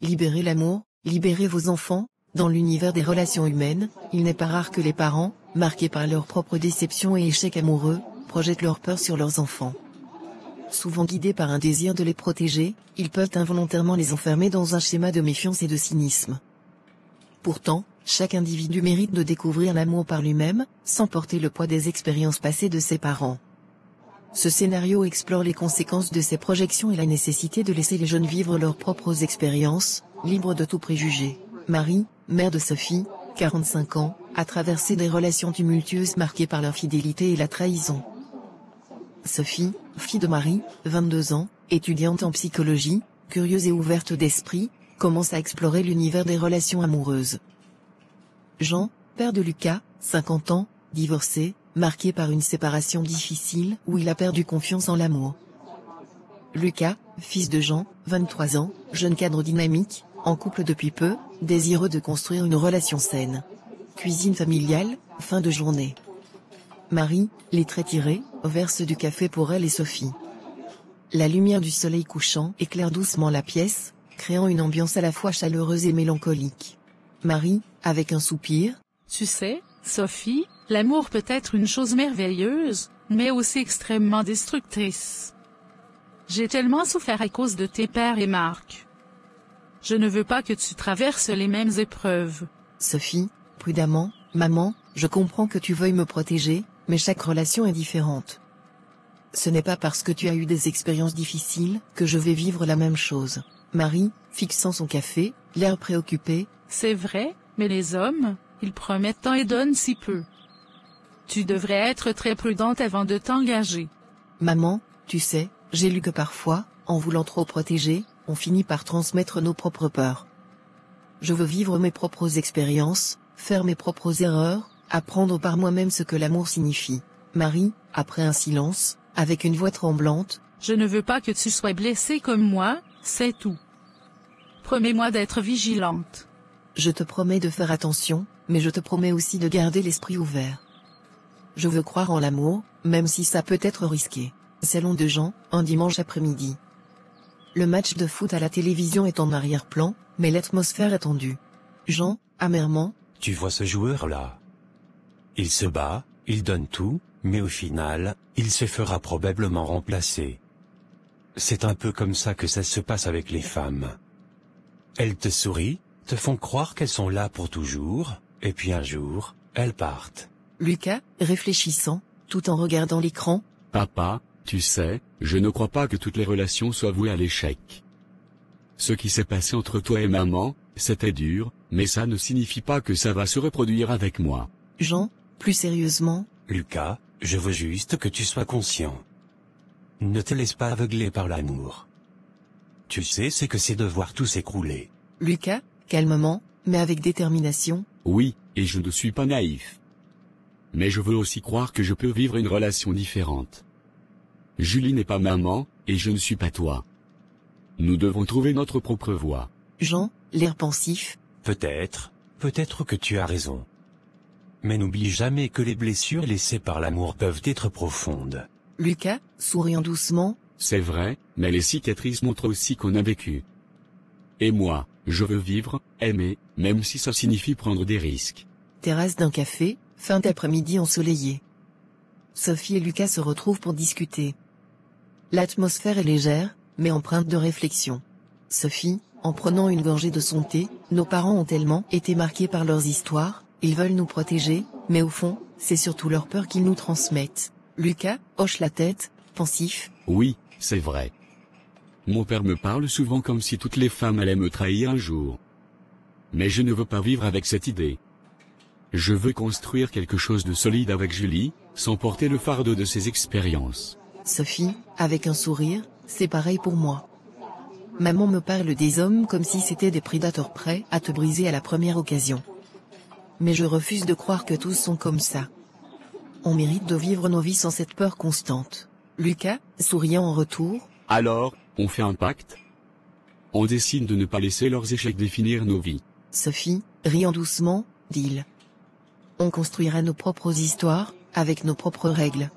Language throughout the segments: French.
Libérez l'amour, libérez vos enfants. Dans l'univers des relations humaines, il n'est pas rare que les parents, marqués par leurs propres déceptions et échecs amoureux, projettent leur peur sur leurs enfants. Souvent guidés par un désir de les protéger, ils peuvent involontairement les enfermer dans un schéma de méfiance et de cynisme. Pourtant, chaque individu mérite de découvrir l'amour par lui-même, sans porter le poids des expériences passées de ses parents. Ce scénario explore les conséquences de ces projections et la nécessité de laisser les jeunes vivre leurs propres expériences, libres de tout préjugé. Marie, mère de Sophie, 45 ans, a traversé des relations tumultueuses marquées par l'infidélité et la trahison. Sophie, fille de Marie, 22 ans, étudiante en psychologie, curieuse et ouverte d'esprit, commence à explorer l'univers des relations amoureuses. Jean, père de Lucas, 50 ans, divorcé, marqué par une séparation difficile où il a perdu confiance en l'amour. Lucas, fils de Jean, 23 ans, jeune cadre dynamique, en couple depuis peu, désireux de construire une relation saine. Cuisine familiale, fin de journée. Marie, les traits tirés, verse du café pour elle et Sophie. La lumière du soleil couchant éclaire doucement la pièce, créant une ambiance à la fois chaleureuse et mélancolique. Marie, avec un soupir. Tu sais, Sophie, l'amour peut être une chose merveilleuse, mais aussi extrêmement destructrice. J'ai tellement souffert à cause de tes pères et Marc. Je ne veux pas que tu traverses les mêmes épreuves. Sophie, prudemment, maman, je comprends que tu veuilles me protéger, mais chaque relation est différente. Ce n'est pas parce que tu as eu des expériences difficiles que je vais vivre la même chose. Marie, fixant son café, l'air préoccupé. C'est vrai, mais les hommes, ils promettent tant et donnent si peu. Tu devrais être très prudente avant de t'engager. Maman, tu sais, j'ai lu que parfois, en voulant trop protéger, on finit par transmettre nos propres peurs. Je veux vivre mes propres expériences, faire mes propres erreurs, apprendre par moi-même ce que l'amour signifie. Marie, après un silence, avec une voix tremblante. Je ne veux pas que tu sois blessée comme moi, c'est tout. Promets-moi d'être vigilante. Je te promets de faire attention, mais je te promets aussi de garder l'esprit ouvert. Je veux croire en l'amour, même si ça peut être risqué. Salon de Jean, un dimanche après-midi. Le match de foot à la télévision est en arrière-plan, mais l'atmosphère est tendue. Jean, amèrement. Tu vois ce joueur-là? Il se bat, il donne tout, mais au final, il se fera probablement remplacer. C'est un peu comme ça que ça se passe avec les femmes. Elles te sourient, te font croire qu'elles sont là pour toujours, et puis un jour, elles partent. Lucas, réfléchissant, tout en regardant l'écran. Papa, tu sais, je ne crois pas que toutes les relations soient vouées à l'échec. Ce qui s'est passé entre toi et maman, c'était dur, mais ça ne signifie pas que ça va se reproduire avec moi. Jean, plus sérieusement. Lucas, je veux juste que tu sois conscient. Ne te laisse pas aveugler par l'amour. Tu sais ce que c'est de voir tout s'écrouler. Lucas, calmement, mais avec détermination. Oui, et je ne suis pas naïf. Mais je veux aussi croire que je peux vivre une relation différente. Julie n'est pas maman, et je ne suis pas toi. Nous devons trouver notre propre voie. Jean, l'air pensif. Peut-être que tu as raison. Mais n'oublie jamais que les blessures laissées par l'amour peuvent être profondes. Lucas, souriant doucement. C'est vrai, mais les cicatrices montrent aussi qu'on a vécu. Et moi, je veux vivre, aimer, même si ça signifie prendre des risques. Terrasse d'un café, fin d'après-midi ensoleillée. Sophie et Lucas se retrouvent pour discuter. L'atmosphère est légère, mais empreinte de réflexion. Sophie, en prenant une gorgée de son thé, nos parents ont tellement été marqués par leurs histoires, ils veulent nous protéger, mais au fond, c'est surtout leur peur qu'ils nous transmettent. Lucas, hoche la tête, pensif. Oui, c'est vrai. Mon père me parle souvent comme si toutes les femmes allaient me trahir un jour. Mais je ne veux pas vivre avec cette idée. Je veux construire quelque chose de solide avec Julie, sans porter le fardeau de ses expériences. Sophie, avec un sourire, c'est pareil pour moi. Maman me parle des hommes comme si c'était des prédateurs prêts à te briser à la première occasion. Mais je refuse de croire que tous sont comme ça. On mérite de vivre nos vies sans cette peur constante. Lucas, souriant en retour. Alors, on fait un pacte? On décide de ne pas laisser leurs échecs définir nos vies. Sophie, riant doucement, dit-il. On construira nos propres histoires, avec nos propres règles.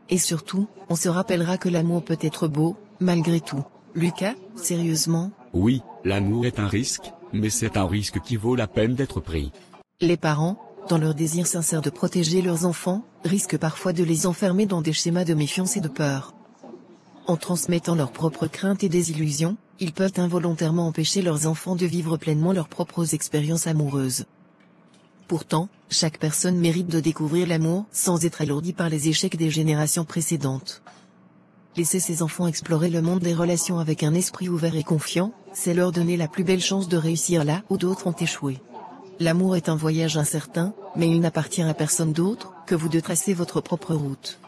Et surtout, on se rappellera que l'amour peut être beau, malgré tout. Lucas, sérieusement? Oui, l'amour est un risque, mais c'est un risque qui vaut la peine d'être pris. Les parents, dans leur désir sincère de protéger leurs enfants, risquent parfois de les enfermer dans des schémas de méfiance et de peur. En transmettant leurs propres craintes et désillusions, ils peuvent involontairement empêcher leurs enfants de vivre pleinement leurs propres expériences amoureuses. Pourtant, chaque personne mérite de découvrir l'amour sans être alourdi par les échecs des générations précédentes. Laisser ses enfants explorer le monde des relations avec un esprit ouvert et confiant, c'est leur donner la plus belle chance de réussir là où d'autres ont échoué. L'amour est un voyage incertain, mais il n'appartient à personne d'autre que vous de tracer votre propre route.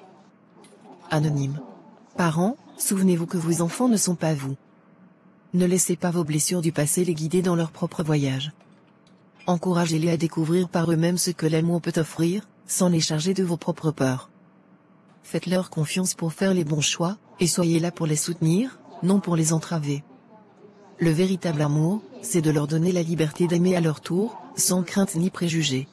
Anonyme. Parents, souvenez-vous que vos enfants ne sont pas vous. Ne laissez pas vos blessures du passé les guider dans leur propre voyage. Encouragez-les à découvrir par eux-mêmes ce que l'amour peut offrir, sans les charger de vos propres peurs. Faites-leur confiance pour faire les bons choix, et soyez là pour les soutenir, non pour les entraver. Le véritable amour, c'est de leur donner la liberté d'aimer à leur tour, sans crainte ni préjugés.